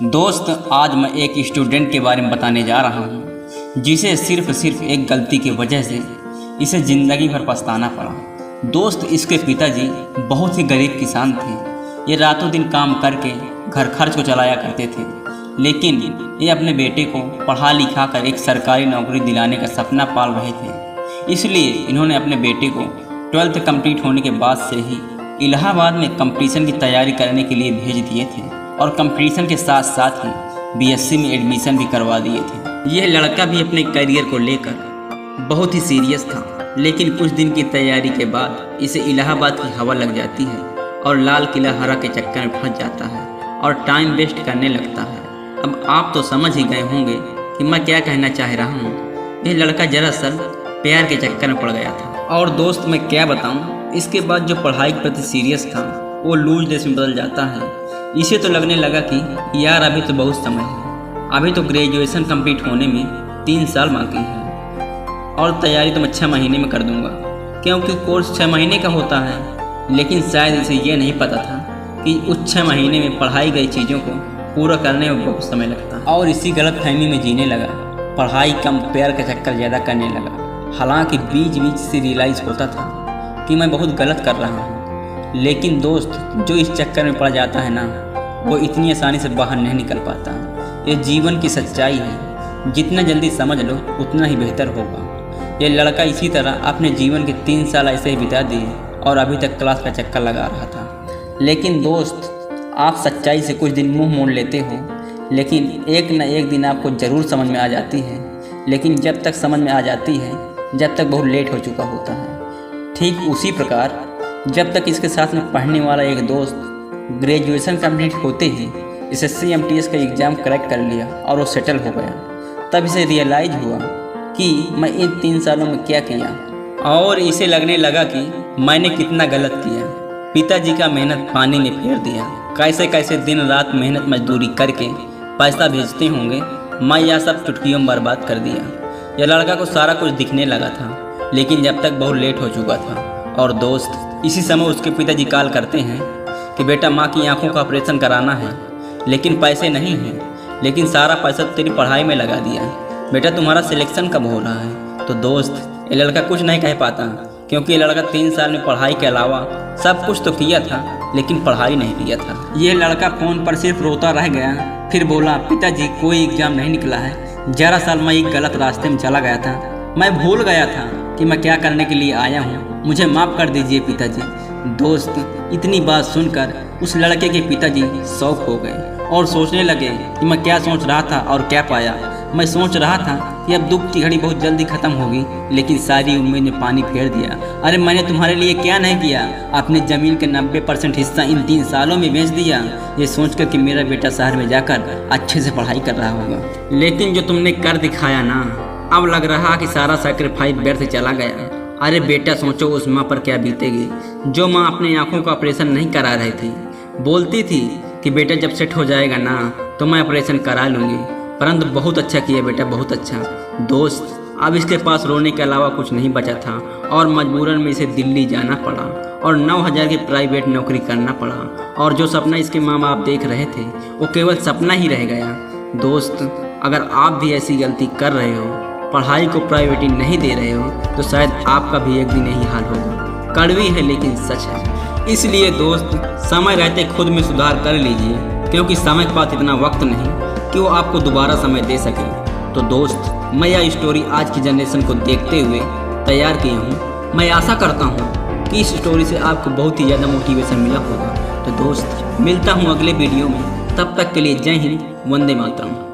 दोस्त, आज मैं एक स्टूडेंट के बारे में बताने जा रहा हूँ जिसे सिर्फ एक गलती की वजह से इसे ज़िंदगी भर पछताना पड़ा। दोस्त, इसके पिताजी बहुत ही गरीब किसान थे। ये रातों दिन काम करके घर खर्च को चलाया करते थे, लेकिन ये अपने बेटे को पढ़ा लिखा कर एक सरकारी नौकरी दिलाने का सपना पाल रहे थे। इसलिए इन्होंने अपने बेटे को 12th कंप्लीट होने के बाद से ही इलाहाबाद में कंपटीशन की तैयारी करने के लिए भेज दिए थे और कंपटीशन के साथ साथ ही बीएससी में एडमिशन भी करवा दिए थे। यह लड़का भी अपने करियर को लेकर बहुत ही सीरियस था, लेकिन कुछ दिन की तैयारी के बाद इसे इलाहाबाद की हवा लग जाती है और लाल किला हरा के चक्कर में फंस जाता है और टाइम वेस्ट करने लगता है। अब आप तो समझ ही गए होंगे कि मैं क्या कहना चाह रहा हूँ। यह लड़का दरअसल प्यार के चक्कर में पड़ गया था। और दोस्त, मैं क्या बताऊँ, इसके बाद जो पढ़ाई के प्रति सीरियस था वो लूजनेस में बदल जाता है। इसे तो लगने लगा कि यार अभी तो बहुत समय है, अभी तो ग्रेजुएशन कंप्लीट होने में 3 साल बाकी है और तैयारी तो मैं 6 महीने में कर दूंगा, क्योंकि कोर्स 6 महीने का होता है। लेकिन शायद इसे ये नहीं पता था कि उस 6 महीने में पढ़ाई गई चीज़ों को पूरा करने में बहुत समय लगता है। और इसी गलतफहमी में जीने लगा, पढ़ाई कम प्यार का चक्कर ज़्यादा करने लगा। हालांकि बीच से रियलाइज़ होता था कि मैं बहुत गलत कर रहा हूँ। लेकिन दोस्त, जो इस चक्कर में पड़ जाता है ना, वो इतनी आसानी से बाहर नहीं निकल पाता। ये जीवन की सच्चाई है, जितना जल्दी समझ लो उतना ही बेहतर होगा। ये लड़का इसी तरह अपने जीवन के 3 साल ऐसे ही बिता दिए और अभी तक क्लास का चक्कर लगा रहा था। लेकिन दोस्त, आप सच्चाई से कुछ दिन मुंह मोड़ लेते हो, लेकिन एक न एक दिन आपको ज़रूर समझ में आ जाती है। लेकिन जब तक समझ में आ जाती है, जब तक बहुत लेट हो चुका होता है। ठीक उसी प्रकार जब तक इसके साथ में पढ़ने वाला एक दोस्त ग्रेजुएशन कंप्लीट होते ही SSC MTS का एग्ज़ाम क्रैक कर लिया और वो सेटल हो गया, तब इसे रियलाइज हुआ कि मैं इन 3 सालों में क्या किया। और इसे लगने लगा कि मैंने कितना गलत किया। पिताजी का मेहनत पानी में फेर दिया। कैसे कैसे दिन रात मेहनत मजदूरी करके पैसा भेजते होंगे, मैं यह सब चुटकियों में बर्बाद कर दिया। यह लड़का को सारा कुछ दिखने लगा था, लेकिन जब तक बहुत लेट हो चुका था। और दोस्त, इसी समय उसके पिताजी कॉल करते हैं कि बेटा, माँ की आंखों का ऑपरेशन कराना है, लेकिन पैसे नहीं हैं, लेकिन सारा पैसा तेरी पढ़ाई में लगा दिया है। बेटा, तुम्हारा सिलेक्शन कब हो रहा है? तो दोस्त, ये लड़का कुछ नहीं कह पाता, क्योंकि ये लड़का 3 साल में पढ़ाई के अलावा सब कुछ तो किया था, लेकिन पढ़ाई नहीं किया था। ये लड़का फ़ोन पर सिर्फ रोता रह गया, फिर बोला, पिताजी कोई एग्ज़ाम नहीं निकला है। दरअसल मैं एक गलत रास्ते में चला गया था, मैं भूल गया था कि मैं क्या करने के लिए आया हूँ, मुझे माफ़ कर दीजिए पिताजी। दोस्त, इतनी बात सुनकर उस लड़के के पिताजी शौक हो गए और सोचने लगे कि मैं क्या सोच रहा था और क्या पाया। मैं सोच रहा था कि अब दुख की घड़ी बहुत जल्दी ख़त्म होगी, लेकिन सारी उम्मीद ने पानी फेर दिया। अरे, मैंने तुम्हारे लिए क्या नहीं किया। अपनी ज़मीन के 90% हिस्सा इन 3 सालों में बेच दिया, ये सोचकर कि मेरा बेटा शहर में जाकर अच्छे से पढ़ाई कर रहा होगा। लेकिन जो तुमने कर दिखाया ना, अब लग रहा कि सारा सैक्रिफाइस व्यर्थ चला गया। अरे बेटा, सोचो उस माँ पर क्या बीतेगी जो माँ अपनी आंखों का ऑपरेशन नहीं करा रही थी। बोलती थी कि बेटा जब सेट हो जाएगा ना तो मैं ऑपरेशन करा लूँगी, परंतु बहुत अच्छा किया बेटा, बहुत अच्छा। दोस्त, अब इसके पास रोने के अलावा कुछ नहीं बचा था और मजबूरन में इसे दिल्ली जाना पड़ा और 9,000 की प्राइवेट नौकरी करना पड़ा। और जो सपना इसके माँ बाप देख रहे थे वो केवल सपना ही रह गया। दोस्त, अगर आप भी ऐसी गलती कर रहे हो, पढ़ाई को प्रायोरिटी नहीं दे रहे हो, तो शायद आपका भी एक दिन यही हाल होगा। कड़वी है लेकिन सच है। इसलिए दोस्त, समय रहते खुद में सुधार कर लीजिए, क्योंकि समय के पास इतना वक्त नहीं कि वो आपको दोबारा समय दे सके। तो दोस्त, मैं यह स्टोरी आज की जनरेशन को देखते हुए तैयार किया हूँ। मैं आशा करता हूँ कि इस स्टोरी से आपको बहुत ही ज़्यादा मोटिवेशन मिला होगा। तो दोस्त, मिलता हूँ अगले वीडियो में, तब तक के लिए जय हिंद, वंदे मातरम।